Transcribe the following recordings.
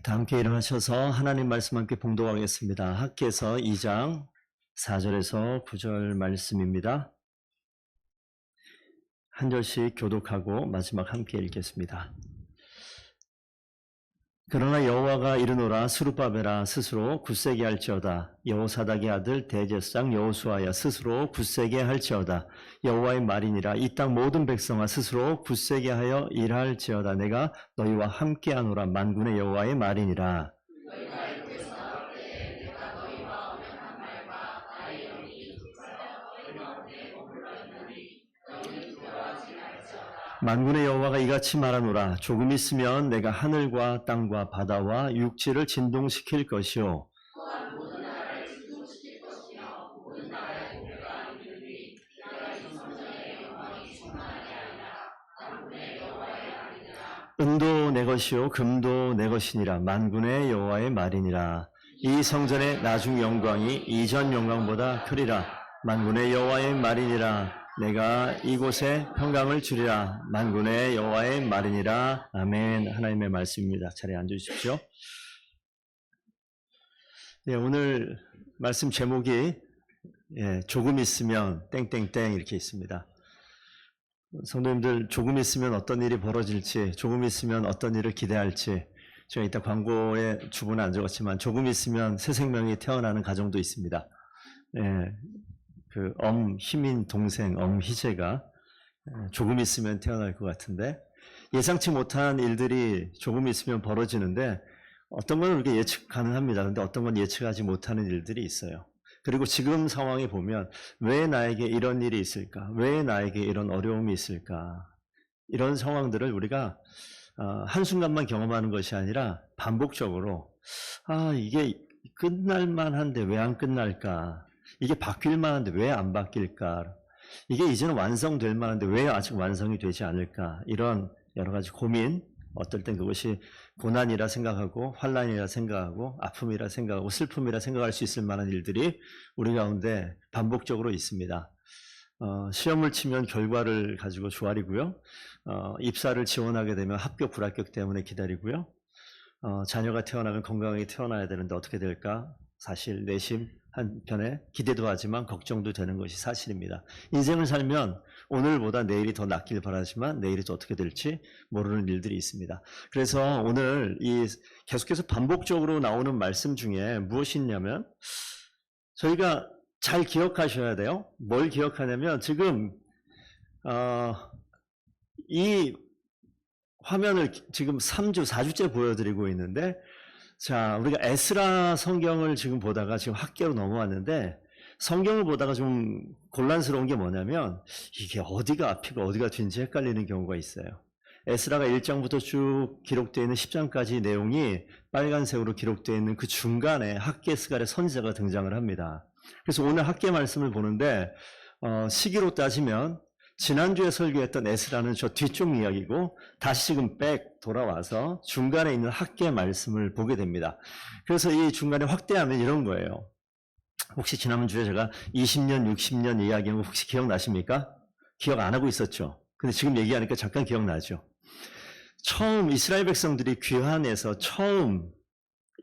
다 함께 일어나셔서 하나님 말씀 함께 봉독하겠습니다. 학개서 2장 4절에서 9절 말씀입니다. 한 절씩 교독하고 마지막 함께 읽겠습니다. 그러나 여호와가 이르노라. 스룹바벨아 스스로 굳세게 할지어다. 여호사닥의 아들 대제사장 여호수아야 스스로 굳세게 할지어다. 여호와의 말이니라. 이 땅 모든 백성아 스스로 굳세게 하여 일할지어다. 내가 너희와 함께하노라. 만군의 여호와의 말이니라. 만군의 여호와가 이같이 말하노라. 조금 있으면 내가 하늘과 땅과 바다와 육지를 진동시킬 것이요 은도 내 것이요 금도 내 것이니라. 만군의 여호와의 말이니라. 이 성전의 나중 영광이 이전 영광보다 크리라. 만군의 여호와의 말이니라. 내가 이곳에 평강을 주리라. 만군의 여호와의 말이니라. 아멘. 하나님의 말씀입니다. 자리에 앉으십시오. 오늘 말씀 제목이 조금 있으면 땡땡땡 이렇게 있습니다. 성도님들, 조금 있으면 어떤 일이 벌어질지, 조금 있으면 어떤 일을 기대할지, 제가 이따 광고에 주부는 안 적었지만 조금 있으면 새 생명이 태어나는 가정도 있습니다. 희민 동생 희재가 조금 있으면 태어날 것 같은데, 예상치 못한 일들이 조금 있으면 벌어지는데 어떤 건 우리가 예측 가능합니다. 그런데 어떤 건 예측하지 못하는 일들이 있어요. 그리고 지금 상황에 보면 왜 나에게 이런 일이 있을까? 왜 나에게 이런 어려움이 있을까? 이런 상황들을 우리가 한순간만 경험하는 것이 아니라 반복적으로 이게 끝날 만한데 왜 안 끝날까? 이게 바뀔 만한데 왜 안 바뀔까? 이게 이제는 완성될 만한데 왜 아직 완성이 되지 않을까? 이런 여러 가지 고민, 어떨 땐 그것이 고난이라 생각하고 환난이라 생각하고 아픔이라 생각하고 슬픔이라 생각할 수 있을 만한 일들이 우리 가운데 반복적으로 있습니다. 시험을 치면 결과를 가지고 조아리고요. 입사를 지원하게 되면 합격, 불합격 때문에 기다리고요. 자녀가 태어나면 건강하게 태어나야 되는데 어떻게 될까? 사실 내심 한편에 기대도 하지만 걱정도 되는 것이 사실입니다. 인생을 살면 오늘보다 내일이 더 낫길 바라지만 내일이 또 어떻게 될지 모르는 일들이 있습니다. 그래서 오늘 계속해서 반복적으로 나오는 말씀 중에 무엇이 있냐면, 저희가 잘 기억하셔야 돼요. 뭘 기억하냐면, 지금 이 화면을 지금 3주, 4주째 보여드리고 있는데, 자, 우리가 에스라 성경을 지금 보다가 지금 학계로 넘어왔는데, 성경을 보다가 좀 곤란스러운 게 뭐냐면 이게 어디가 앞이고 어디가 뒤인지 헷갈리는 경우가 있어요. 에스라가 1장부터 쭉 기록되어 있는 10장까지 내용이 빨간색으로 기록되어 있는 그 중간에 학계스갈의 선지자가 등장을 합니다. 그래서 오늘 학계 말씀을 보는데 시기로 따지면 지난주에 설교했던 에스라는 저 뒤쪽 이야기고, 다시 지금 돌아와서 중간에 있는 학계 말씀을 보게 됩니다. 그래서 이 중간에 확대하면 이런 거예요. 혹시 지난주에 제가 20년, 60년 이야기한 거 혹시 기억나십니까? 기억 안 하고 있었죠? 근데 지금 얘기하니까 잠깐 기억나죠? 처음 이스라엘 백성들이 귀환해서 처음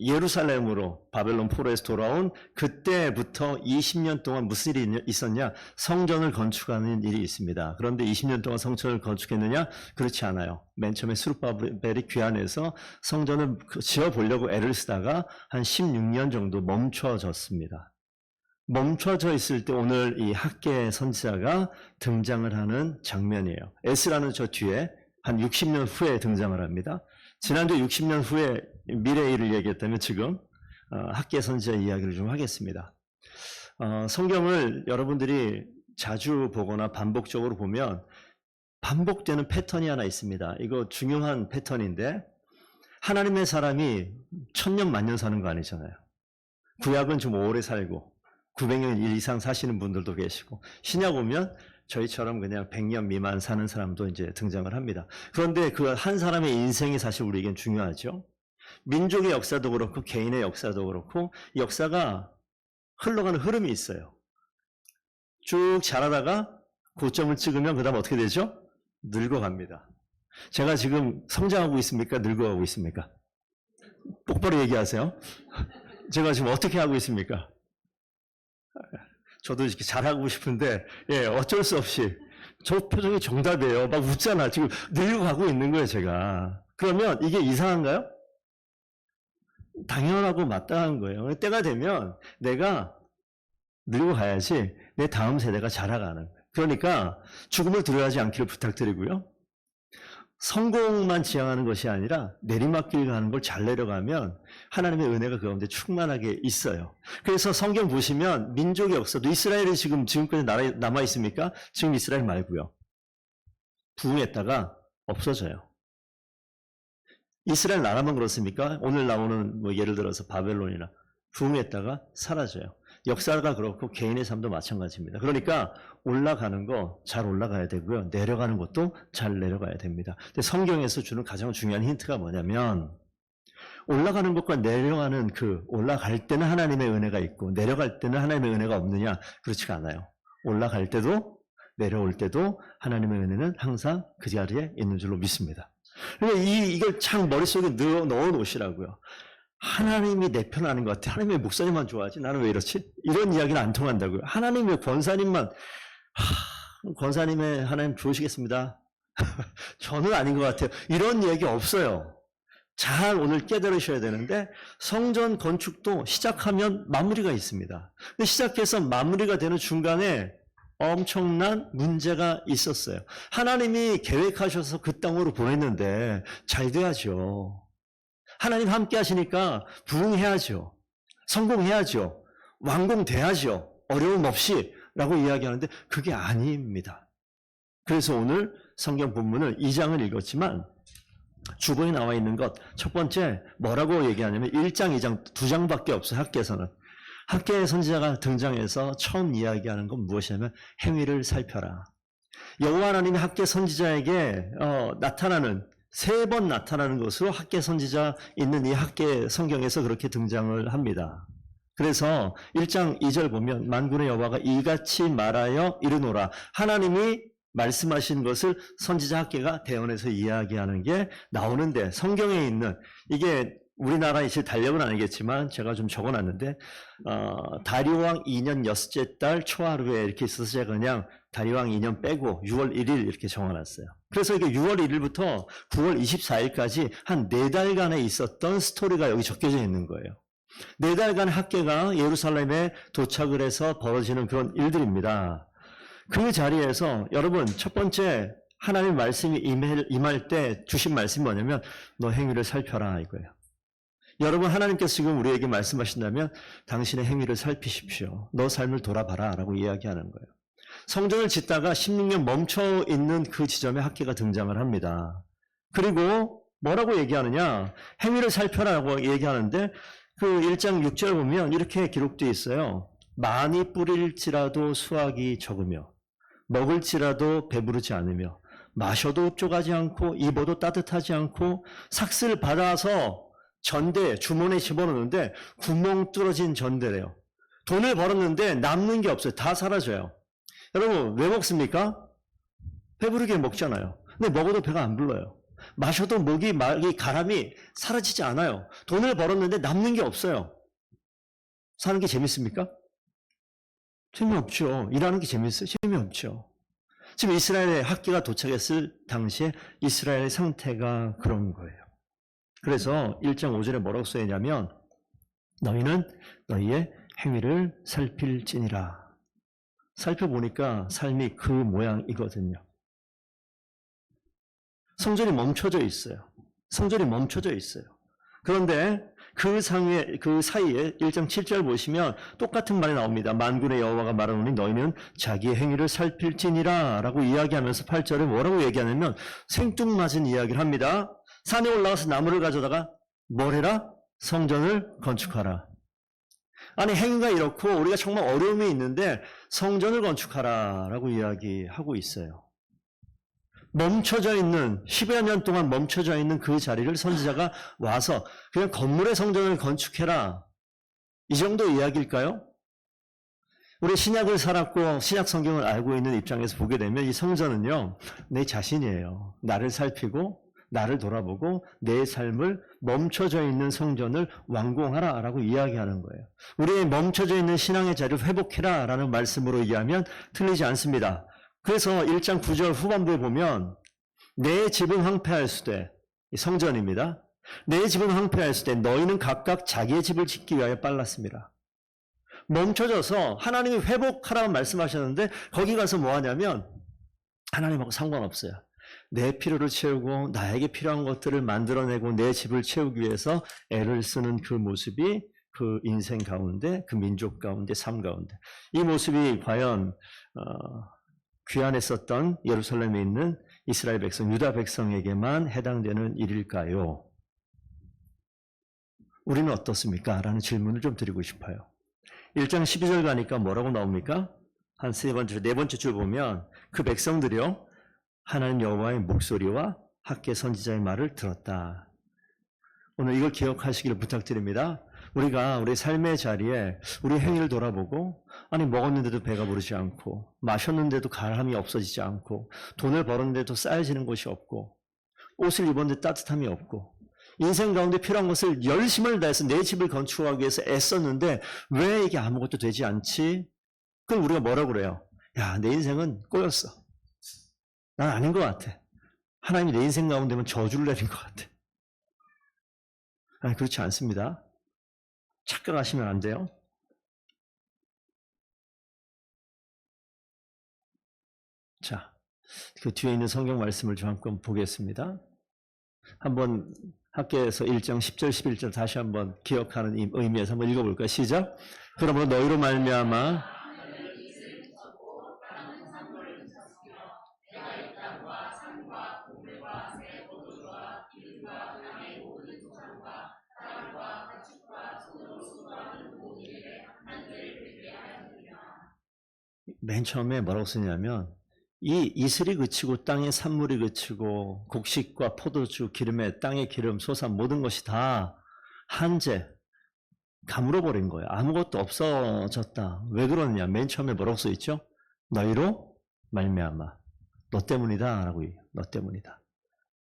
예루살렘으로 바벨론 포로에서 돌아온 그때부터 20년 동안 무슨 일이 있었냐? 성전을 건축하는 일이 있습니다. 그런데 20년 동안 성전을 건축했느냐? 그렇지 않아요. 맨 처음에 스룹바벨이 귀환해서 성전을 지어보려고 애를 쓰다가 한 16년 정도 멈춰졌습니다. 멈춰져 있을 때 오늘 이 학계 선지자가 등장을 하는 장면이에요. 에스라는 저 뒤에 한 60년 후에 등장을 합니다. 지난주 60년 후에 미래의 일을 얘기했다면 지금 학계 선지자 이야기를 좀 하겠습니다. 성경을 여러분들이 자주 보거나 반복적으로 보면 반복되는 패턴이 하나 있습니다. 이거 중요한 패턴인데, 하나님의 사람이 1000년 만년 사는 거 아니잖아요. 구약은 좀 오래 살고 900년 이상 사시는 분들도 계시고, 신약 오면 저희처럼 그냥 100년 미만 사는 사람도 이제 등장을 합니다. 그런데 그 한 사람의 인생이 사실 우리에겐 중요하죠. 민족의 역사도 그렇고 개인의 역사도 그렇고 역사가 흘러가는 흐름이 있어요. 쭉 자라다가 고점을 찍으면 그 다음 어떻게 되죠? 늙어갑니다. 제가 지금 성장하고 있습니까? 늙어가고 있습니까? 똑바로 얘기하세요. 제가 지금 어떻게 하고 있습니까? 저도 이렇게 잘하고 싶은데, 예, 어쩔 수 없이. 저 표정이 정답이에요. 막 웃잖아. 지금 늙어가고 있는 거예요, 제가. 그러면 이게 이상한가요? 당연하고 마땅한 거예요. 때가 되면 내가 늙어가야지 내 다음 세대가 자라가는 거예요. 그러니까 죽음을 두려워하지 않기를 부탁드리고요. 성공만 지향하는 것이 아니라 내리막길 가는 걸 잘 내려가면 하나님의 은혜가 그 가운데 충만하게 있어요. 그래서 성경 보시면 민족의 역사도 이스라엘이 지금까지 남아 있습니까? 지금 이스라엘 말고요. 부흥했다가 없어져요. 이스라엘 나라만 그렇습니까? 오늘 나오는 뭐 예를 들어서 바벨론이나 부흥했다가 사라져요. 역사가 그렇고 개인의 삶도 마찬가지입니다. 그러니까 올라가는 거 잘 올라가야 되고요. 내려가는 것도 잘 내려가야 됩니다. 근데 성경에서 주는 가장 중요한 힌트가 뭐냐면 올라가는 것과 내려가는 올라갈 때는 하나님의 은혜가 있고 내려갈 때는 하나님의 은혜가 없느냐? 그렇지가 않아요. 올라갈 때도 내려올 때도 하나님의 은혜는 항상 그 자리에 있는 줄로 믿습니다. 그러니까 이걸 참 머릿속에 넣어 놓으시라고요. 하나님이 내 편 하는 것 같아. 하나님의 목사님만 좋아하지. 나는 왜 이렇지? 이런 이야기는 안 통한다고요. 하나님의 권사님만, 권사님의 하나님 좋으시겠습니다. 저는 아닌 것 같아요. 이런 얘기 없어요. 잘 오늘 깨달으셔야 되는데 성전 건축도 시작하면 마무리가 있습니다. 근데 시작해서 마무리가 되는 중간에 엄청난 문제가 있었어요. 하나님이 계획하셔서 그 땅으로 보냈는데 잘 돼야죠. 하나님 함께 하시니까 부흥해야죠. 성공해야죠. 완공돼야죠. 어려움 없이 라고 이야기하는데 그게 아닙니다. 그래서 오늘 성경 본문을 2장을 읽었지만 주보에 나와 있는 것 첫 번째 뭐라고 얘기하냐면 1장, 2장, 2장밖에 없어요. 학계에서는. 학계의 선지자가 등장해서 처음 이야기하는 건 무엇이냐면 행위를 살펴라. 여호와 하나님이 학계 선지자에게 나타나는 3번 나타나는 것으로 학계 선지자 있는 이 학계 성경에서 그렇게 등장을 합니다. 그래서 1장 2절 보면 만군의 여호와가 이같이 말하여 이르노라. 하나님이 말씀하신 것을 선지자 학계가 대언해서 이야기하는 게 나오는데 성경에 있는 이게 우리나라의 실 달력은 아니겠지만 제가 좀 적어놨는데 다리오왕 2년 6째 달 초하루에 이렇게 있어서 제가 그냥 다리오왕 2년 빼고 6월 1일 이렇게 적어놨어요. 그래서 이게 6월 1일부터 9월 24일까지 한 4달간에 있었던 스토리가 여기 적혀져 있는 거예요. 4달간 학계가 예루살렘에 도착을 해서 벌어지는 그런 일들입니다. 그 자리에서 여러분 첫 번째 하나님 말씀이 임할 때 주신 말씀이 뭐냐면 너 행위를 살펴라 이거예요. 여러분 하나님께서 지금 우리에게 말씀하신다면 당신의 행위를 살피십시오. 너 삶을 돌아봐라 라고 이야기하는 거예요. 성전을 짓다가 16년 멈춰 있는 그 지점에 학계가 등장을 합니다. 그리고 뭐라고 얘기하느냐? 행위를 살펴라라고 얘기하는데 그 1장 6절 보면 이렇게 기록되어 있어요. 많이 뿌릴지라도 수확이 적으며 먹을지라도 배부르지 않으며 마셔도 쪼가지 않고 입어도 따뜻하지 않고 삭슬 받아서 전대, 주머니에 집어넣는데 구멍 뚫어진 전대래요. 돈을 벌었는데 남는 게 없어요. 다 사라져요. 여러분 왜 먹습니까? 배부르게 먹잖아요. 근데 먹어도 배가 안 불러요. 마셔도 목이 가람이 사라지지 않아요. 돈을 벌었는데 남는 게 없어요. 사는 게 재밌습니까? 재미없죠. 일하는 게 재밌어요? 재미없죠. 지금 이스라엘의 학계가 도착했을 당시에 이스라엘의 상태가 그런 거예요. 그래서 1장 5절에 뭐라고 써있냐면 너희는 너희의 행위를 살필지니라. 살펴보니까 삶이 그 모양이거든요. 성전이 멈춰져 있어요. 성전이 멈춰져 있어요. 그런데 그 사이에 1장 7절 보시면 똑같은 말이 나옵니다. 만군의 여호와가 말하노니 너희는 자기의 행위를 살필지니라 라고 이야기하면서 8절에 뭐라고 얘기하냐면 생뚱맞은 이야기를 합니다. 산에 올라가서 나무를 가져다가 뭘 해라? 성전을 건축하라. 아니 행위가 이렇고 우리가 정말 어려움이 있는데 성전을 건축하라 라고 이야기하고 있어요. 멈춰져 있는 10여 년 동안 멈춰져 있는 그 자리를 선지자가 와서 그냥 건물의 성전을 건축해라. 이 정도 이야기일까요? 우리 신약을 살았고 신약 성경을 알고 있는 입장에서 보게 되면 이 성전은요. 내 자신이에요. 나를 살피고 나를 돌아보고 내 삶을 멈춰져 있는 성전을 완공하라 라고 이야기하는 거예요. 우리의 멈춰져 있는 신앙의 자리를 회복해라 라는 말씀으로 이해하면 틀리지 않습니다. 그래서 1장 9절 후반부에 보면 내 집은 황폐하였으되, 성전입니다. 내 집은 황폐하였으되 너희는 각각 자기의 집을 짓기 위하여 빨랐습니다. 멈춰져서 하나님이 회복하라고 말씀하셨는데 거기 가서 뭐 하냐면 하나님하고 상관없어요. 내 필요를 채우고 나에게 필요한 것들을 만들어내고 내 집을 채우기 위해서 애를 쓰는 그 모습이 그 인생 가운데, 그 민족 가운데, 삶 가운데, 이 모습이 과연 귀환했었던 예루살렘에 있는 이스라엘 백성, 유다 백성에게만 해당되는 일일까요? 우리는 어떻습니까? 라는 질문을 좀 드리고 싶어요. 1장 12절 가니까 뭐라고 나옵니까? 한 네 번째 줄 보면 그 백성들이요, 하나님 여호와의 목소리와 학개 선지자의 말을 들었다. 오늘 이걸 기억하시기를 부탁드립니다. 우리가 우리 삶의 자리에 우리 행위를 돌아보고, 아니 먹었는데도 배가 부르지 않고, 마셨는데도 가람이 없어지지 않고, 돈을 벌었는데도 쌓여지는 것이 없고, 옷을 입었는데 따뜻함이 없고, 인생 가운데 필요한 것을 열심을 다해서 내 집을 건축하기 위해서 애썼는데 왜 이게 아무것도 되지 않지? 그럼 우리가 뭐라고 그래요? 야, 내 인생은 꼬였어. 난 아닌 것 같아. 하나님이 내 인생 가운데면 저주를 내린 것 같아. 아니, 그렇지 않습니다. 착각하시면 안 돼요. 자, 그 뒤에 있는 성경 말씀을 좀 한번 보겠습니다. 한번 학계에서 1장 10절 11절 다시 한번 기억하는 의미에서 한번 읽어볼까요? 시작. 그러므로 너희로 말미암아 맨 처음에 뭐라고 쓰냐면 이 이슬이 그치고 땅의 산물이 그치고 곡식과 포도주, 기름에 땅의 기름, 소산 모든 것이 다 한재 가물어버린 거예요. 아무것도 없어졌다. 왜 그러느냐? 맨 처음에 뭐라고 써있죠? 너희로 말미암아. 너 때문이다 라고 해요. 너 때문이다.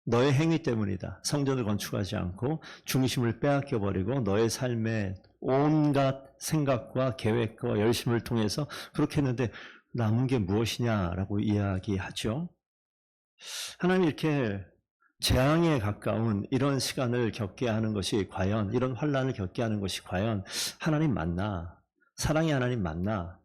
너의 행위 때문이다. 성전을 건축하지 않고 중심을 빼앗겨버리고 너의 삶에 온갖 생각과 계획과 열심을 통해서 그렇게 했는데 남은 게 무엇이냐라고 이야기하죠. 하나님 이렇게 재앙에 가까운 이런 시간을 겪게 하는 것이 과연, 이런 환난을 겪게 하는 것이 과연 하나님 맞나? 사랑의 하나님 맞나?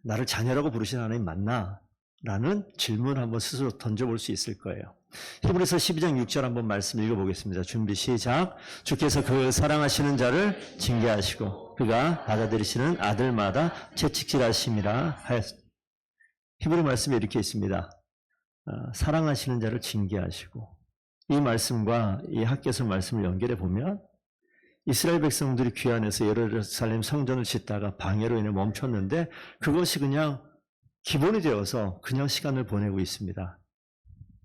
나를 자녀라고 부르신 하나님 맞나? 라는 질문을 한번 스스로 던져볼 수 있을 거예요. 히브리서 12장 6절 한번 말씀 읽어보겠습니다. 준비 시작. 주께서 그 사랑하시는 자를 징계하시고 그가 받아들이시는 아들마다 채찍질하심이라 하였습니다. 히브리 말씀에 이렇게 있습니다. 사랑하시는 자를 징계하시고, 이 말씀과 이 학개서 말씀을 연결해 보면 이스라엘 백성들이 귀환해서 예루살렘 성전을 짓다가 방해로 인해 멈췄는데 그것이 그냥 기본이 되어서 그냥 시간을 보내고 있습니다.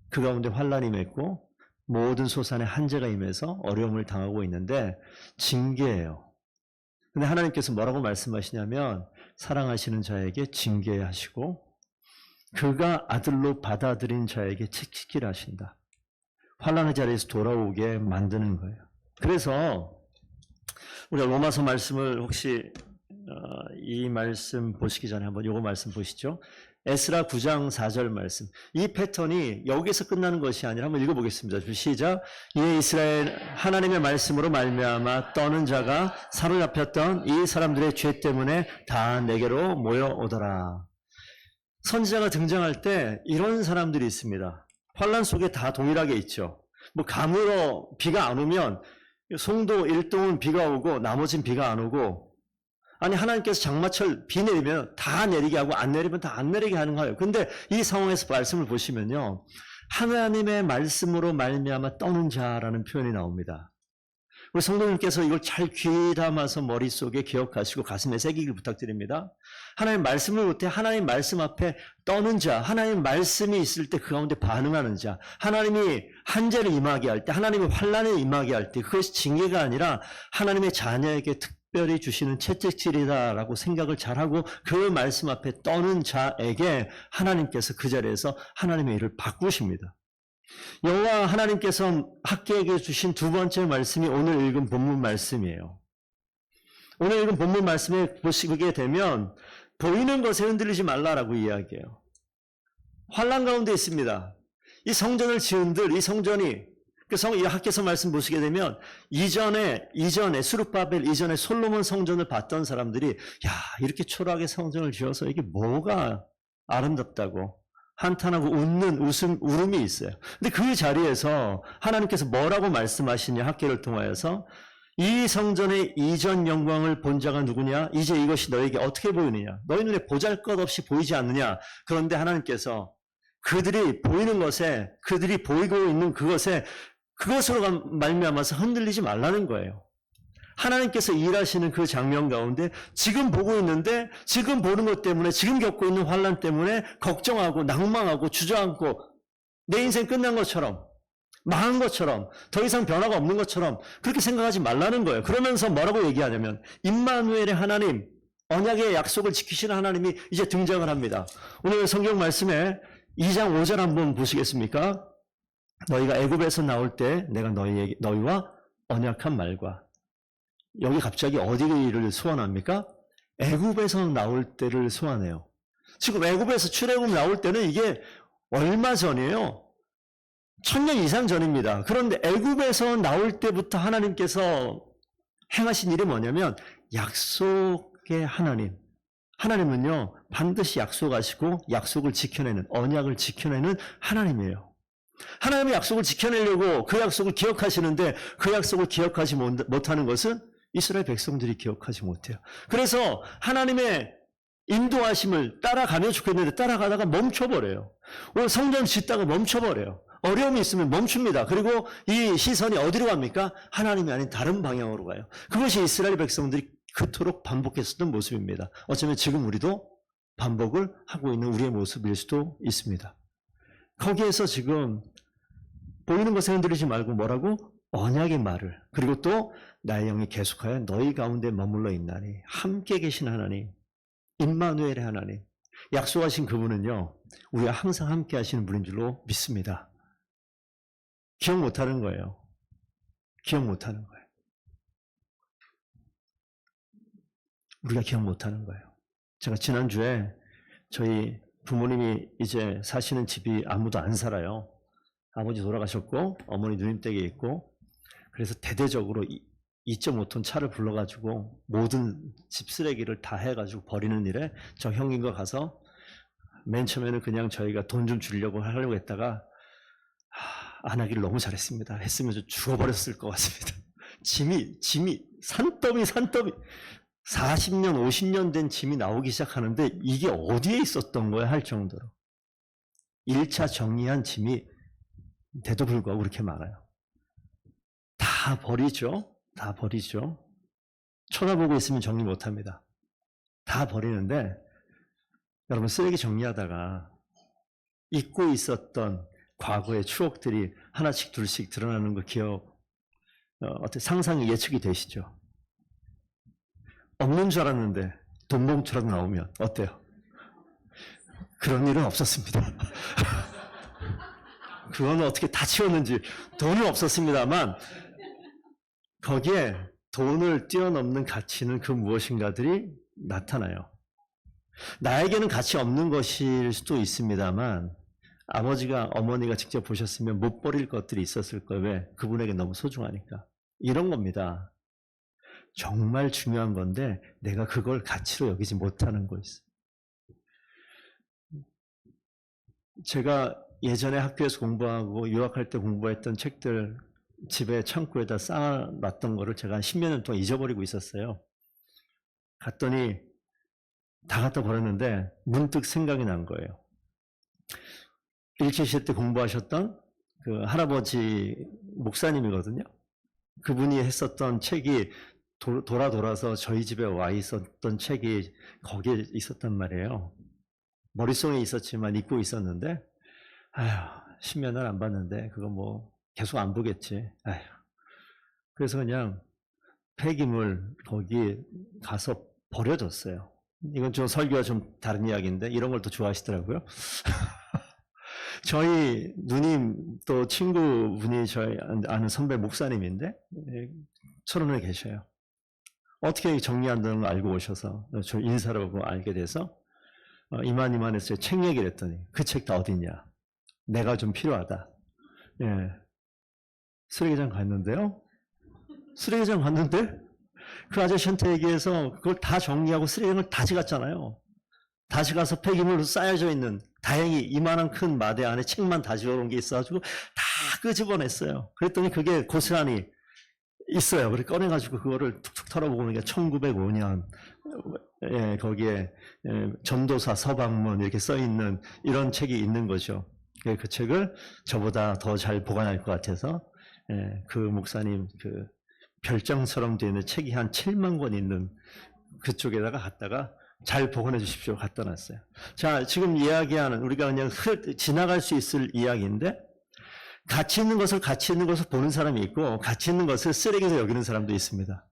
그 가운데 환난이 맺고 모든 소산에 한재가 임해서 어려움을 당하고 있는데 징계예요. 근데 하나님께서 뭐라고 말씀하시냐면 사랑하시는 자에게 징계하시고 그가 아들로 받아들인 자에게 책찍질 하신다. 환난의 자리에서 돌아오게 만드는 거예요. 그래서 우리가 로마서 말씀을 혹시 이 말씀 보시기 전에 한번 요거 말씀 보시죠. 에스라 9장 4절 말씀. 이 패턴이 여기서 끝나는 것이 아니라 한번 읽어보겠습니다. 시작. 이에 이스라엘 하나님의 말씀으로 말미암아 떠는 자가 사로잡혔던 이 사람들의 죄 때문에 다 내게로 모여오더라. 선지자가 등장할 때 이런 사람들이 있습니다. 환난 속에 다 동일하게 있죠. 뭐 가물어 비가 안 오면 송도 1동은 비가 오고 나머지는 비가 안 오고, 아니 하나님께서 장마철 비 내리면 다 내리게 하고 안 내리면 다 안 내리게 하는 거예요. 근데 이 상황에서 말씀을 보시면요, 하나님의 말씀으로 말미암아 떠는 자라는 표현이 나옵니다. 우리 성도님께서 이걸 잘 귀담아서 머릿속에 기억하시고 가슴에 새기길 부탁드립니다. 하나님 말씀을 볼 때 하나님 말씀 앞에 떠는 자, 하나님 말씀이 있을 때 그 가운데 반응하는 자, 하나님이 한재를 임하게 할 때, 하나님이 환난에 임하게 할 때 그것이 징계가 아니라 하나님의 자녀에게 특별히 주시는 채찍질이다라고 생각을 잘하고 그 말씀 앞에 떠는 자에게 하나님께서 그 자리에서 하나님의 일을 바꾸십니다. 여호와 하나님께서 학개에게 주신 두 번째 말씀이 오늘 읽은 본문 말씀이에요. 오늘 읽은 본문 말씀에 보시게 되면 보이는 것에 흔들리지 말라라고 이야기해요. 환난 가운데 있습니다. 이 성전을 지은들, 이 성전이 이 학개서 말씀 보시게 되면 이전에 수룹바벨 이전에 솔로몬 성전을 봤던 사람들이 야, 이렇게 초라하게 성전을 지어서 이게 뭐가 아름답다고 한탄하고 울음이 있어요. 근데 그 자리에서 하나님께서 뭐라고 말씀하시냐, 학개를 통하여서 이 성전의 이전 영광을 본 자가 누구냐? 이제 이것이 너에게 어떻게 보이느냐? 너희 눈에 보잘것없이 보이지 않느냐? 그런데 하나님께서 그들이 보이는 것에, 그들이 보이고 있는 그것으로 말미암아서 흔들리지 말라는 거예요. 하나님께서 일하시는 그 장면 가운데 지금 보고 있는데, 지금 보는 것 때문에, 지금 겪고 있는 환난 때문에 걱정하고 낭망하고 주저앉고 내 인생 끝난 것처럼, 망한 것처럼, 더 이상 변화가 없는 것처럼 그렇게 생각하지 말라는 거예요. 그러면서 뭐라고 얘기하냐면 임마누엘의 하나님, 언약의 약속을 지키시는 하나님이 이제 등장을 합니다. 오늘 성경 말씀에 2장 5절 한번 보시겠습니까? 너희가 애굽에서 나올 때 내가 너희와 언약한 말과, 여기 갑자기 어디를 소환합니까? 애굽에서 나올 때를 소환해요. 지금 애굽에서 출애굽 나올 때는 이게 얼마 전이에요? 1000년 이상 전입니다. 그런데 애굽에서 나올 때부터 하나님께서 행하신 일이 뭐냐면 약속의 하나님. 하나님은요, 반드시 약속하시고 약속을 지켜내는, 언약을 지켜내는 하나님이에요. 하나님의 약속을 지켜내려고 그 약속을 기억하시는데 그 약속을 기억하지 못하는 것은 이스라엘 백성들이 기억하지 못해요. 그래서 하나님의 인도하심을 따라가면 좋겠는데 따라가다가 멈춰버려요. 오늘 성전 짓다가 멈춰버려요. 어려움이 있으면 멈춥니다. 그리고 이 시선이 어디로 갑니까? 하나님이 아닌 다른 방향으로 가요. 그것이 이스라엘 백성들이 그토록 반복했었던 모습입니다. 어쩌면 지금 우리도 반복을 하고 있는 우리의 모습일 수도 있습니다. 거기에서 지금 보이는 것에 흔들리지 말고 뭐라고? 언약의 말을, 그리고 또 나의 영이 계속하여 너희 가운데 머물러 있나니, 함께 계신 하나님, 임마누엘의 하나님, 약속하신 그분은요, 우리가 항상 함께 하시는 분인 줄로 믿습니다. 기억 못하는 거예요. 기억 못하는 거예요. 우리가 기억 못하는 거예요. 제가 지난주에 저희 부모님이 이제 사시는 집이 아무도 안 살아요. 아버지 돌아가셨고 어머니 누님댁에 있고, 그래서 대대적으로 2.5톤 차를 불러가지고 모든 집 쓰레기를 다 해가지고 버리는 일에 저 형님과 가서 맨 처음에는 그냥 저희가 돈 좀 주려고 하려고 했다가 안 하기를 너무 잘했습니다. 했으면 좀 죽어버렸을 것 같습니다. 짐이 산더미 40년 50년 된 짐이 나오기 시작하는데 이게 어디에 있었던 거야 할 정도로 1차 정리한 짐이 돼도 불구하고 그렇게 많아요. 다 버리죠. 다 버리죠. 쳐다보고 있으면 정리 못합니다. 다 버리는데 여러분, 쓰레기 정리하다가 잊고 있었던 과거의 추억들이 하나씩 둘씩 드러나는 거 어떻게 상상이 예측이 되시죠? 없는 줄 알았는데 돈 봉투라도 나오면 어때요? 그런 일은 없었습니다. 그거는 어떻게 다 치웠는지, 돈은 없었습니다만 거기에 돈을 뛰어넘는 가치는 그 무엇인가들이 나타나요. 나에게는 가치 없는 것일 수도 있습니다만 아버지가 어머니가 직접 보셨으면 못 버릴 것들이 있었을 거예요. 왜? 그분에게 너무 소중하니까. 이런 겁니다. 정말 중요한 건데 내가 그걸 가치로 여기지 못하는 거 있어요. 제가 예전에 학교에서 공부하고 유학할 때 공부했던 책들 집에 창고에다 쌓아놨던 거를 제가 한 10몇 년 동안 잊어버리고 있었어요. 갔더니 다 갖다 버렸는데 문득 생각이 난 거예요. 일제시대 때 공부하셨던 그 할아버지 목사님이거든요. 그분이 했었던 책이 돌아서 저희 집에 와 있었던 책이 거기에 있었단 말이에요. 머릿속에 있었지만 잊고 있었는데, 아휴, 10몇 년 안 봤는데 그거 뭐 계속 안 보겠지. 아휴. 그래서 그냥 폐기물 거기 가서 버려졌어요. 이건 좀 설교와 좀 다른 이야기인데 이런 걸 또 좋아하시더라고요. 저희 누님 또 친구분이 저희 아는 선배 목사님인데 철원에 계셔요. 어떻게 정리한다는 걸 알고 오셔서 저 인사를 하고 알게 돼서 이만해서 책 얘기를 했더니 그 책 다 어딨냐. 내가 좀 필요하다. 예. 쓰레기장 갔는데요. 쓰레기장 갔는데 그 아저씨한테 얘기해서 그걸 다 정리하고 쓰레기장을 다시 갔잖아요. 다시 가서 폐기물로 쌓여져 있는 다행히 이만한 큰 마대 안에 책만 다시 오는 게 있어가지고 다 끄집어냈어요. 그랬더니 그게 고스란히 있어요. 그래 꺼내가지고 그거를 툭툭 털어보고 보니까 1905년 거기에 전도사 서방문 이렇게 써있는 이런 책이 있는 거죠. 그 책을 저보다 더 잘 보관할 것 같아서 그 목사님 그 별장처럼 되어 있는 책이 한 7만 권 있는 그쪽에다가 갖다가 잘 보관해 주십시오. 갖다 놨어요. 자, 지금 이야기하는 우리가 그냥 지나갈 수 있을 이야기인데 가치 있는 것을 가치 있는 것을 보는 사람이 있고 가치 있는 것을 쓰레기에서 여기는 사람도 있습니다.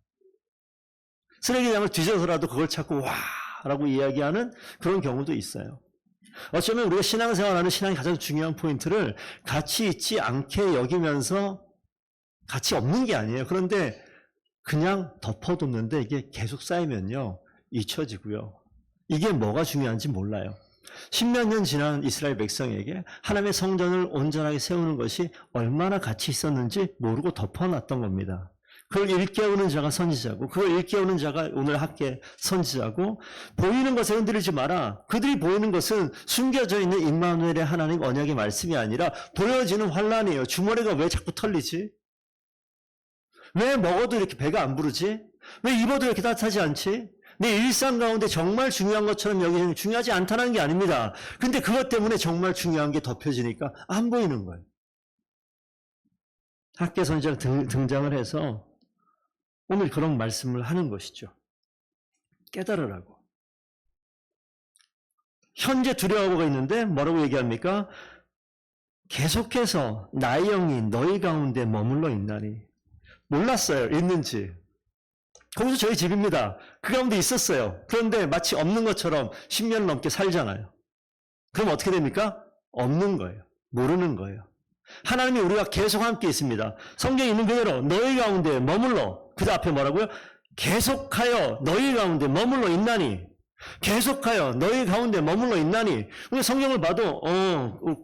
쓰레기장을 뒤져서라도 그걸 찾고 와 라고 이야기하는 그런 경우도 있어요. 어쩌면 우리가 신앙생활하는 신앙의 가장 중요한 포인트를 가치 있지 않게 여기면서 가치 없는 게 아니에요. 그런데 그냥 덮어뒀는데 이게 계속 쌓이면요 잊혀지고요. 이게 뭐가 중요한지 몰라요. 10몇 년 지난 이스라엘 백성에게 하나님의 성전을 온전하게 세우는 것이 얼마나 가치 있었는지 모르고 덮어놨던 겁니다. 그걸 일깨우는 자가 선지자고 그걸 일깨우는 자가 오늘 학계 선지자고 보이는 것에 흔들리지 마라. 그들이 보이는 것은 숨겨져 있는 임마누엘의 하나님 언약의 말씀이 아니라 보여지는 환란이에요. 주머니가 왜 자꾸 털리지? 왜 먹어도 이렇게 배가 안 부르지? 왜 입어도 이렇게 따뜻하지 않지? 내 일상 가운데 정말 중요한 것처럼 여기는 중요하지 않다는 게 아닙니다. 근데 그것 때문에 정말 중요한 게 덮여지니까 안 보이는 거예요. 학계 선지자가 등장을 해서 오늘 그런 말씀을 하는 것이죠. 깨달으라고. 현재 두려워하고 있는데 뭐라고 얘기합니까? 계속해서 나의 영이 너희 가운데 머물러 있나니. 몰랐어요. 있는지. 거기서 저희 집입니다. 그 가운데 있었어요. 그런데 마치 없는 것처럼 10년 넘게 살잖아요. 그럼 어떻게 됩니까? 없는 거예요. 모르는 거예요. 하나님이 우리가 계속 함께 있습니다. 성경에 있는 그대로 너희 가운데 머물러. 그 앞에 뭐라고요? 계속하여 너희 가운데 머물러 있나니. 계속하여 너희 가운데 머물러 있나니. 우리 성경을 봐도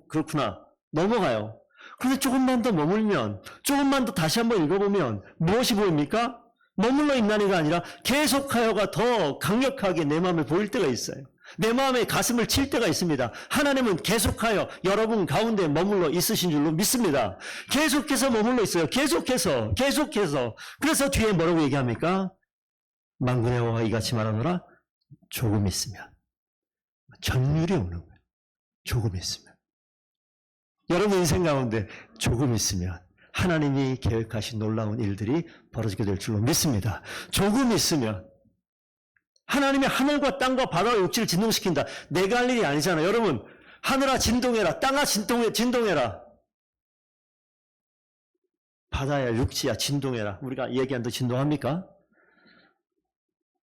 그렇구나. 넘어가요. 그런데 조금만 더 머물면 조금만 더 다시 한번 읽어보면 무엇이 보입니까? 머물러 있나니가 아니라 계속하여가 더 강력하게 내 마음에 보일 때가 있어요. 내 마음에 가슴을 칠 때가 있습니다. 하나님은 계속하여 여러분 가운데 머물러 있으신 줄로 믿습니다. 계속해서 머물러 있어요. 계속해서. 그래서 뒤에 뭐라고 얘기합니까? 만군의 여호와가 이같이 말하노라. 조금 있으면. 전율이 오는 거예요. 조금 있으면. 여러분 인생 가운데 조금 있으면 하나님이 계획하신 놀라운 일들이 벌어지게 될 줄로 믿습니다. 조금 있으면 하나님이 하늘과 땅과 바다와 육지를 진동시킨다. 내가 할 일이 아니잖아요. 여러분 하늘아 진동해라. 땅아 진동해라. 바다야 육지야 진동해라. 우리가 얘기한 대 진동합니까?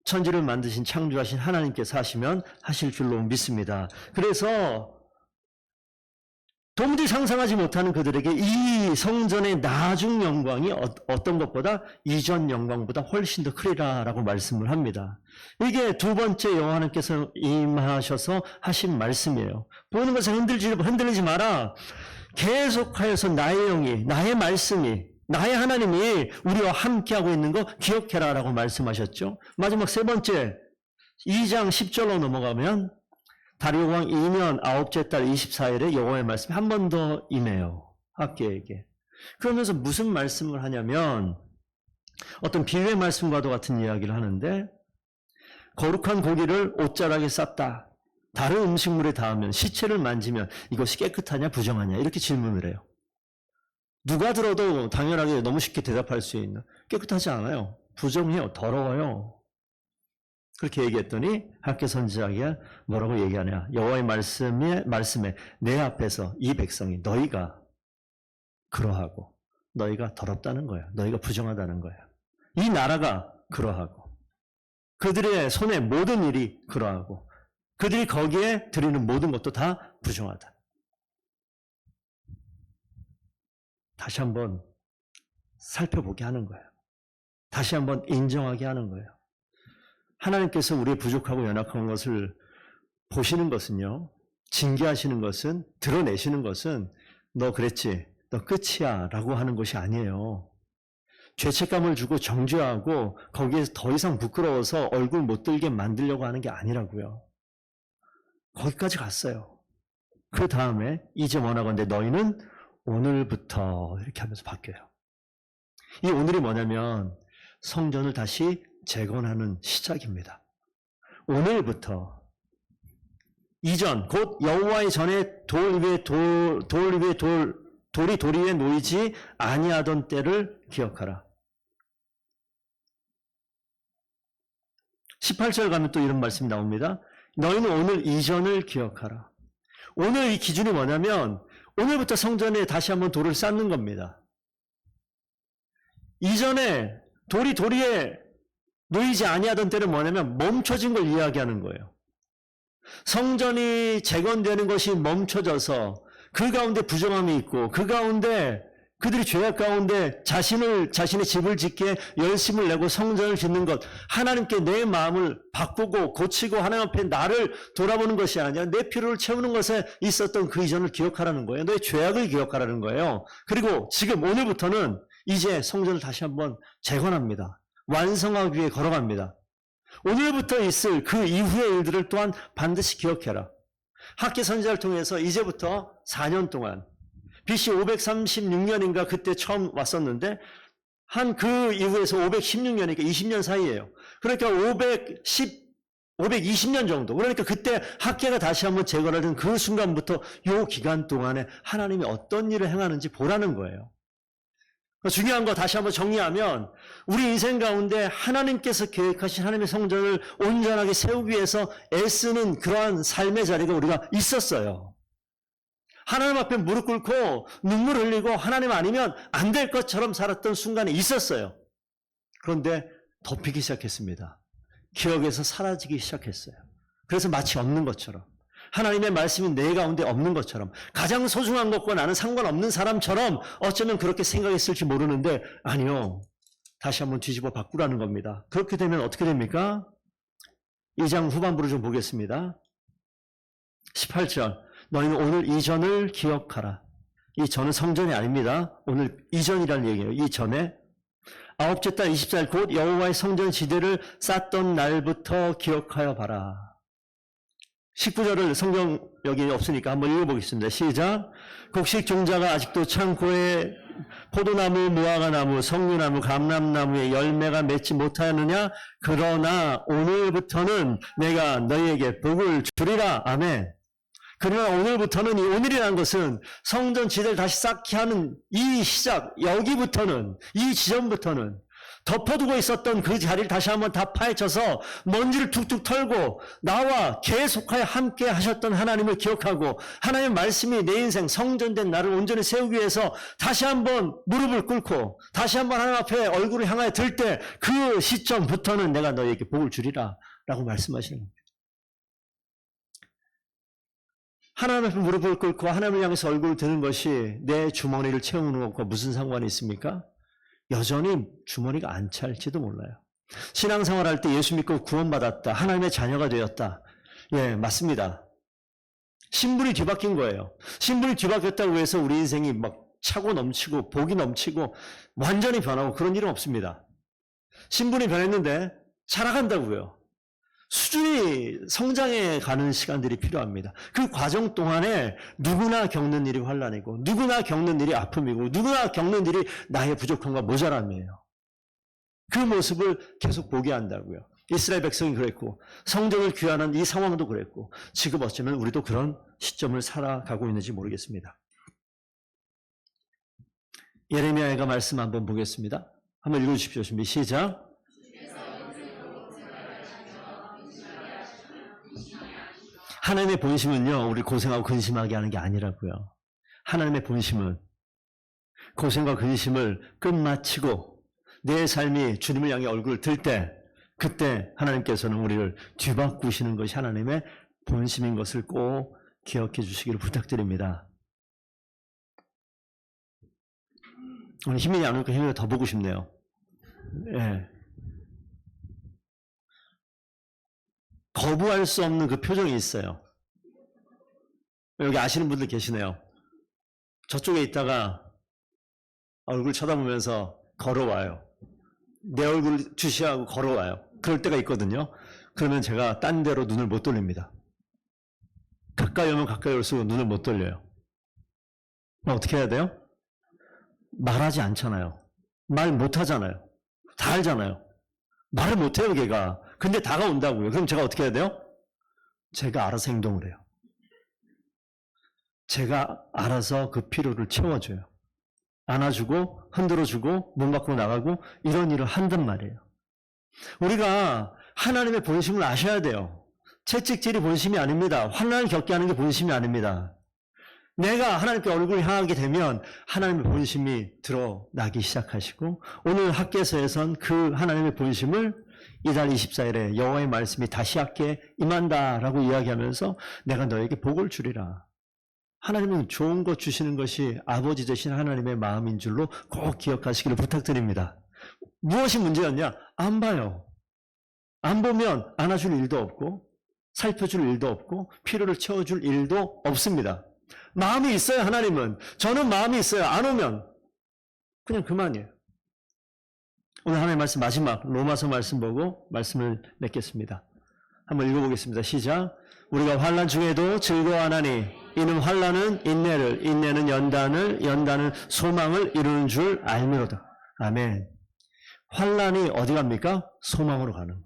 천지를 만드신 창조하신 하나님께서 하시면 하실 줄로 믿습니다. 그래서 도무지 상상하지 못하는 그들에게 이 성전의 나중 영광이 어떤 것보다 이전 영광보다 훨씬 더 크리라라고 말씀을 합니다. 이게 두 번째 여호와 하나님께서 임하셔서 하신 말씀이에요. 보는 것에 흔들리지 마라. 계속하여서 나의 영이, 나의 말씀이, 나의 하나님이 우리와 함께하고 있는 거 기억해라라고 말씀하셨죠. 마지막 세 번째 2장 10절로 넘어가면 다리오 왕 2년 9째 달 24일에 여호와의 말씀이 한 번 더 임해요. 학계에게. 그러면서 무슨 말씀을 하냐면 어떤 비유의 말씀과도 같은 이야기를 하는데 거룩한 고기를 옷자락에 쌌다. 다른 음식물에 닿으면 시체를 만지면 이것이 깨끗하냐 부정하냐 이렇게 질문을 해요. 누가 들어도 당연하게 너무 쉽게 대답할 수 있는 깨끗하지 않아요. 부정해요. 더러워요. 그렇게 얘기했더니 학계 선지자가 뭐라고 얘기하냐. 여호와의 말씀에 내 앞에서 이 백성이 너희가 그러하고 너희가 더럽다는 거야. 너희가 부정하다는 거야. 이 나라가 그러하고 그들의 손의 모든 일이 그러하고 그들이 거기에 드리는 모든 것도 다 부정하다. 다시 한번 살펴보게 하는 거예요. 다시 한번 인정하게 하는 거예요. 하나님께서 우리의 부족하고 연약한 것을 보시는 것은요, 징계하시는 것은, 드러내시는 것은 너 그랬지, 너 끝이야 라고 하는 것이 아니에요. 죄책감을 주고 정죄하고 거기에서 더 이상 부끄러워서 얼굴 못 들게 만들려고 하는 게 아니라고요. 거기까지 갔어요. 그 다음에 이제 원하건대 너희는 오늘부터 이렇게 하면서 바뀌어요. 이 오늘이 뭐냐면 성전을 다시 재건하는 시작입니다. 오늘부터 이전 곧 여호와의 전에 돌 위에 돌이 돌 위에 놓이지 아니하던 때를 기억하라. 18절 가면 또 이런 말씀이 나옵니다. 너희는 오늘 이전을 기억하라. 오늘 이 기준이 뭐냐면 오늘부터 성전에 다시 한번 돌을 쌓는 겁니다. 이전에 돌이 돌 위에 놓이지 아니하던 때는 뭐냐면 멈춰진 걸 이야기하는 거예요. 성전이 재건되는 것이 멈춰져서 그 가운데 부정함이 있고 그 가운데 그들이 죄악 가운데 자신의 집을 짓기에 열심을 내고 성전을 짓는 것, 하나님께 내 마음을 바꾸고 고치고 하나님 앞에 나를 돌아보는 것이 아니라 내 필요를 채우는 것에 있었던 그 이전을 기억하라는 거예요. 너의 죄악을 기억하라는 거예요. 그리고 지금 오늘부터는 이제 성전을 다시 한번 재건합니다. 완성하기 위해 걸어갑니다. 오늘부터 있을 그 이후의 일들을 또한 반드시 기억해라. 학계 선지자를 통해서 이제부터 4년 동안 BC 536년인가 그때 처음 왔었는데 한 그 이후에서 516년이니까 20년 사이예요. 그러니까 520년 정도. 그러니까 그때 학계가 다시 한번 재건하는 그 순간부터 이 기간 동안에 하나님이 어떤 일을 행하는지 보라는 거예요. 중요한 거 다시 한번 정리하면 우리 인생 가운데 하나님께서 계획하신 하나님의 성전을 온전하게 세우기 위해서 애쓰는 그러한 삶의 자리가 우리가 있었어요. 하나님 앞에 무릎 꿇고 눈물 흘리고 하나님 아니면 안 될 것처럼 살았던 순간이 있었어요. 그런데 덮이기 시작했습니다. 기억에서 사라지기 시작했어요. 그래서 마치 없는 것처럼, 하나님의 말씀이 내 가운데 없는 것처럼, 가장 소중한 것과 나는 상관없는 사람처럼 어쩌면 그렇게 생각했을지 모르는데 아니요. 다시 한번 뒤집어 바꾸라는 겁니다. 그렇게 되면 어떻게 됩니까? 2장 후반부를 좀 보겠습니다. 18절 너희는 오늘 이전을 기억하라. 이 전은 성전이 아닙니다. 오늘 이전이라는 얘기예요. 이전에 아홉째 달 24일 곧 여호와의 성전 지대를 쌓던 날부터 기억하여 봐라. 19절을 성경 여기 없으니까 한번 읽어보겠습니다. 시작. 곡식 종자가 아직도 창고에 포도나무, 무화과나무, 석류나무, 감람나무에 열매가 맺지 못하였느냐? 그러나 오늘부터는 내가 너희에게 복을 주리라. 아멘. 그러나 오늘부터는, 이 오늘이라는 것은 성전 지대를 다시 쌓게 하는 이 시작, 여기부터는, 이 지점부터는 덮어두고 있었던 그 자리를 다시 한번 다 파헤쳐서 먼지를 툭툭 털고 나와 계속하여 함께 하셨던 하나님을 기억하고 하나님의 말씀이 내 인생 성전된 나를 온전히 세우기 위해서 다시 한번 무릎을 꿇고 다시 한번 하나님 앞에 얼굴을 향하여 들 때 그 시점부터는 내가 너에게 복을 주리라 라고 말씀하시는 겁니다. 하나님 앞에 무릎을 꿇고 하나님을 향해서 얼굴을 드는 것이 내 주머니를 채우는 것과 무슨 상관이 있습니까? 여전히 주머니가 안 찰지도 몰라요. 신앙생활 할 때 예수 믿고 구원받았다. 하나님의 자녀가 되었다. 예, 맞습니다. 신분이 뒤바뀐 거예요. 신분이 뒤바뀌었다고 해서 우리 인생이 막 차고 넘치고 복이 넘치고 완전히 변하고 그런 일은 없습니다. 신분이 변했는데 살아간다고요. 수준이 성장해 가는 시간들이 필요합니다. 그 과정 동안에 누구나 겪는 일이 환난이고 누구나 겪는 일이 아픔이고 누구나 겪는 일이 나의 부족함과 모자람이에요. 그 모습을 계속 보게 한다고요. 이스라엘 백성이 그랬고 성전을 귀환한 이 상황도 그랬고 지금 어쩌면 우리도 그런 시점을 살아가고 있는지 모르겠습니다. 예레미야가 말씀 한번 보겠습니다. 한번 읽어주십시오. 준비 시작. 하나님의 본심은요, 우리 고생하고 근심하게 하는 게 아니라고요. 하나님의 본심은 고생과 근심을 끝마치고 내 삶이 주님을 향해 얼굴을 들 때, 그때 하나님께서는 우리를 뒤바꾸시는 것이 하나님의 본심인 것을 꼭 기억해 주시기를 부탁드립니다. 오늘 힘이 안 오니까 힘을 더 보고 싶네요. 예. 거부할 수 없는 그 표정이 있어요. 여기 아시는 분들 계시네요. 저쪽에 있다가 얼굴 쳐다보면서 걸어와요. 내 얼굴 주시하고 걸어와요. 그럴 때가 있거든요. 그러면 제가 딴 데로 눈을 못 돌립니다. 가까이 오면 가까이 올수록 눈을 못 돌려요. 어떻게 해야 돼요? 말하지 않잖아요. 말 못하잖아요. 다 알잖아요. 말을 못해요, 걔가. 근데 다가온다고요. 그럼 제가 어떻게 해야 돼요? 제가 알아서 행동을 해요. 제가 알아서 그 필요를 채워줘요. 안아주고 흔들어주고 문 밖으로 나가고 이런 일을 한단 말이에요. 우리가 하나님의 본심을 아셔야 돼요. 채찍질이 본심이 아닙니다. 환난을 겪게 하는 게 본심이 아닙니다. 내가 하나님께 얼굴을 향하게 되면 하나님의 본심이 드러나기 시작하시고 오늘 학개서에선 그 하나님의 본심을 이달 24일에 여호와의 말씀이 다시 학계에 임한다라고 이야기하면서 내가 너에게 복을 주리라. 하나님은 좋은 것 주시는 것이 아버지 되신 하나님의 마음인 줄로 꼭 기억하시기를 부탁드립니다. 무엇이 문제였냐? 안 봐요. 안 보면 안아줄 일도 없고 살펴줄 일도 없고 필요를 채워줄 일도 없습니다. 마음이 있어요. 하나님은. 저는 마음이 있어요. 안 오면 그냥 그만이에요. 오늘 하나님의 말씀 마지막 로마서 말씀 보고 말씀을 맺겠습니다. 한번 읽어보겠습니다. 시작. 우리가 환난 중에도 즐거워하나니 이는 환난은 인내를, 인내는 연단을, 연단은 소망을 이루는 줄 알미로다. 아멘. 환난이 어디 갑니까? 소망으로 가는 거예요.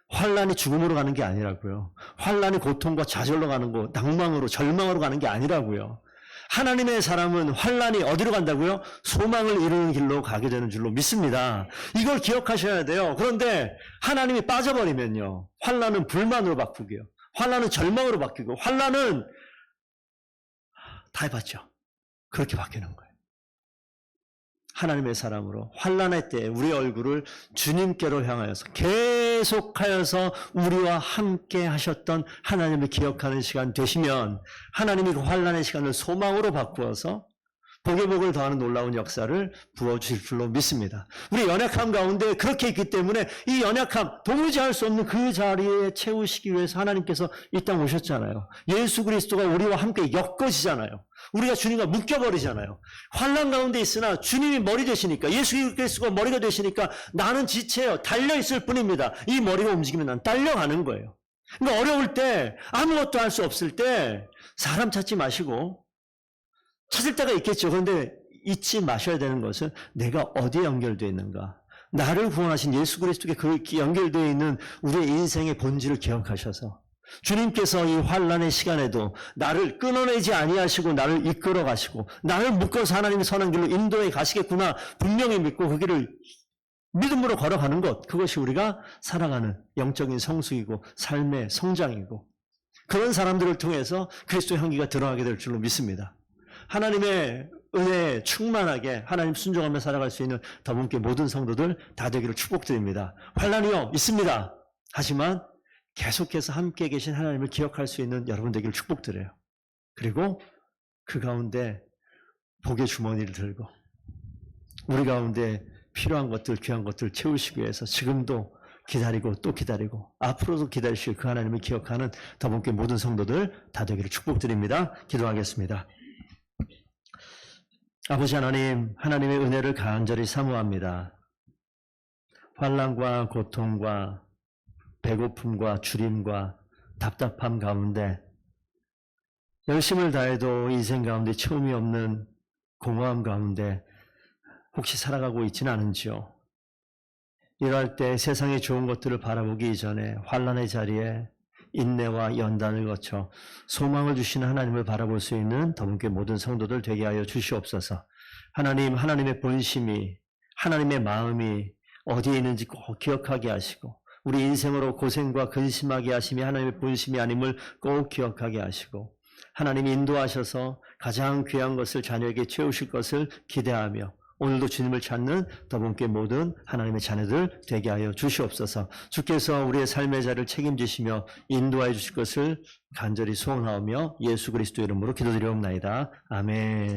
환난이 죽음으로 가는 게 아니라고요. 환난이 고통과 좌절로 가는 거, 낭망으로, 절망으로 가는 게 아니라고요. 하나님의 사람은 환난이 어디로 간다고요? 소망을 이루는 길로 가게 되는 줄로 믿습니다. 이걸 기억하셔야 돼요. 그런데 하나님이 빠져버리면요. 환난은 불만으로 바꾸고요. 환난은 절망으로 바뀌고 환난은 다 해봤죠. 그렇게 바뀌는 거예요. 하나님의 사람으로 환난의 때에 우리의 얼굴을 주님께로 향하여서 계속하여서 우리와 함께 하셨던 하나님을 기억하는 시간 되시면 하나님이 그 환난의 시간을 소망으로 바꾸어서 복에 복을 더하는 놀라운 역사를 부어주실 줄로 믿습니다. 우리 연약함 가운데 그렇게 있기 때문에 이 연약함 도무지 할 수 없는 그 자리에 채우시기 위해서 하나님께서 이 땅 오셨잖아요. 예수 그리스도가 우리와 함께 엮어지잖아요. 우리가 주님과 묶여버리잖아요. 환난 가운데 있으나 주님이 머리 되시니까 예수 그리스도가 머리가 되시니까 나는 지체요 달려있을 뿐입니다. 이 머리가 움직이면 난 딸려가는 거예요. 그러니까 어려울 때 아무것도 할 수 없을 때 사람 찾지 마시고 찾을 때가 있겠죠. 그런데 잊지 마셔야 되는 것은 내가 어디에 연결되어 있는가. 나를 구원하신 예수 그리스도께 그 연결되어 있는 우리의 인생의 본질을 기억하셔서 주님께서 이 환난의 시간에도 나를 끊어내지 아니하시고 나를 이끌어 가시고 나를 묶어서 하나님의 선한 길로 인도해 가시겠구나 분명히 믿고 그 길을 믿음으로 걸어가는 것, 그것이 우리가 살아가는 영적인 성숙이고 삶의 성장이고 그런 사람들을 통해서 그리스도의 향기가 드러나게 될 줄로 믿습니다. 하나님의 은혜에 충만하게 하나님 순종하며 살아갈 수 있는 더분께 모든 성도들 다 되기를 축복드립니다. 환난이요 있습니다. 하지만 계속해서 함께 계신 하나님을 기억할 수 있는 여러분 되기를 축복드려요. 그리고 그 가운데 복의 주머니를 들고 우리 가운데 필요한 것들, 귀한 것들 채우시기 위해서 지금도 기다리고 또 기다리고 앞으로도 기다리실 그 하나님을 기억하는 더분께 모든 성도들 다 되기를 축복드립니다. 기도하겠습니다. 아버지 하나님, 하나님의 은혜를 간절히 사모합니다. 환난과 고통과 배고픔과 주림과 답답함 가운데 열심을 다해도 인생 가운데 처음이 없는 공허함 가운데 혹시 살아가고 있지는 않은지요? 이럴 때 세상의 좋은 것들을 바라보기 이전에 환난의 자리에 인내와 연단을 거쳐 소망을 주시는 하나님을 바라볼 수 있는 더분께 모든 성도들 되게 하여 주시옵소서. 하나님, 하나님의 본심이, 하나님의 마음이 어디에 있는지 꼭 기억하게 하시고 우리 인생으로 고생과 근심하게 하심이 하나님의 본심이 아님을 꼭 기억하게 하시고 하나님이 인도하셔서 가장 귀한 것을 자녀에게 채우실 것을 기대하며 오늘도 주님을 찾는 더분께 모든 하나님의 자녀들 되게 하여 주시옵소서. 주께서 우리의 삶의 자를 책임지시며 인도하여 주실 것을 간절히 소원하오며 예수 그리스도 이름으로 기도드리옵나이다. 아멘.